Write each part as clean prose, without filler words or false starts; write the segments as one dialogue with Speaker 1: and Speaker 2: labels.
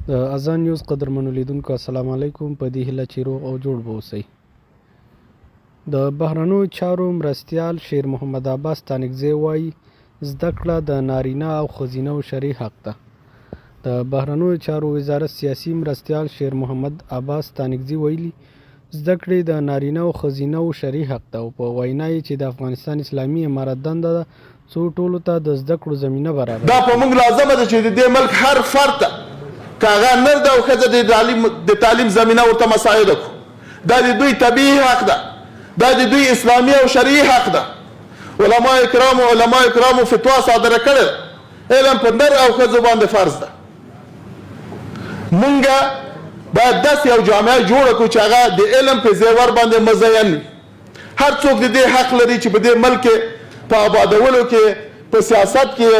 Speaker 1: د اذان نیوز قدرمنو لیدونکو السلام علیکم. په دې هیله چې روغ او جوړ به اوسئ. د بهرنیو چارو مرستیال شیر محمد عباس ستانکزی وایي زده کړه د نارینه او ښځینه شرعي حق ده. د بهرنیو چارو وزارت سیاسي مرستیال شیر محمد عباس ستانکزی ویلي زده کړې د نارینه او ښځینه شرعي حق ده او په وینا یې چې د افغانستان اسلامي امارت دنده ده څو ټولو ته د زده کړو زمینه برابره.
Speaker 2: دا په موږ لازمه ده چې د دې ملک هر فرد ته که هغه نر ده او ښځه د تعلیم زمینه ورته مساعده کړو. دا د دوی طبیعي حق ده، دا د دوی اسلامي او شرعي حق ده. علما کرامو فتوا صادره کړې ده علم په نر او ښځو باندې فرض ده. مونږ باید داسې یو جامعه جوړه کړو چې هغه د علم په زیور باندې مزین وي. هر څوک د دې حق لري چې په دې ملک کې په آبادولو کې، په سیاست کې،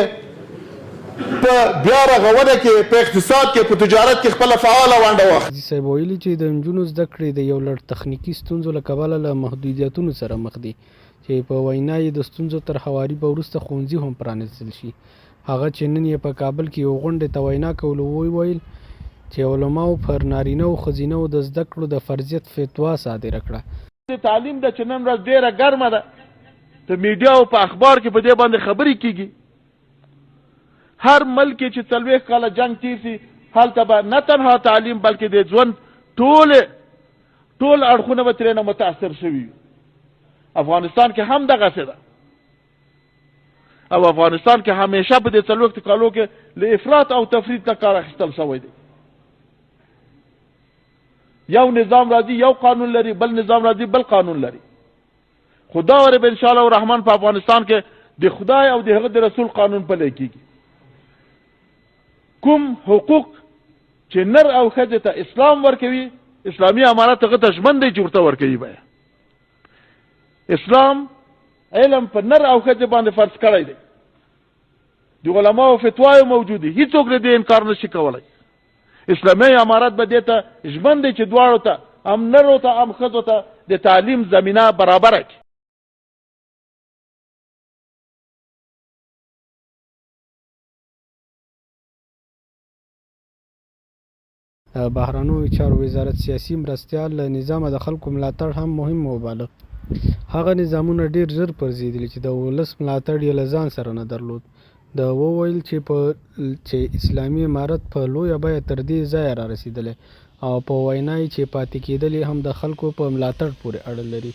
Speaker 2: په بیا رغونه کې، په اقتصاد کې، په تجارت کې خپله فعاله ونډه واخلي.
Speaker 1: صاحب ویلي چې د نجونو زده کړې د یو لړ تخنیکي ستونزو له کبله له محدودیتونو سره مخ دي چې په وینا یې د ستونزو تر هواري به وروسته ښوونځي هم پرانیستل شي. هغه چې نن یې په کابل کې یو غونډې ته وینا کولو وویل چې علماو پر نارینه او ښځینه د زده کړو د فرضیت فتوا صادره کړه.
Speaker 2: تعلیم د چې نن ورځ ډېره ګرمه ده، په میډیا او په اخبار کې په دې باندې خبرې کیږي. هر ملک کې چې 40 کاله جنگ تیر شي هلته به نه تنها تعلیم بلکې د ژوند ټول اړخونه به ترېنه متاثر شوي. افغانستان کې هم دغسې ده او افغانستان کې همیشه په دې 40 کالو کې له افراط او تفریط نه کار اخیستل شوی دی. یو نظام راځي یو قانون لري، بل نظام راځي بل قانون لري. خدا ور به ان شاء الله الرحمن په افغانستان کې د خدای او د هغه د رسول قانون پلی کیږي. کوم حقوق چې نر او ښځې ته اسلام ورکوي، اسلامي امارت هغه ته ژمن دی چې ورته ورکوي. به اسلام علم په نر او ښځې باندې فرض کړی دی. د علماو فتواو موجود دي، هیڅوک د دې انکار نشي کولی. اسلامي امارت به دې ته ژمن دی چې دواړو ته، هم نرو ته هم ښځو ته د تعلیم زمینه برابره کړي.
Speaker 1: بهرنیو چارو وزارت سیاسي مرستیال له نظامه د خلکو ملاتړ هم مهم وباله. هغه نظامونه ډیر ژر پرځېدلي چې د ولس ملاتړ یې له ځان سره نه درلود. د وویل چې اسلامي امارت په لویه بیه تر دې ځایه را رسېدلی او په وینا یې چې پاتې کېدل هم د خلکو په ملاتړ پورې اړه لري.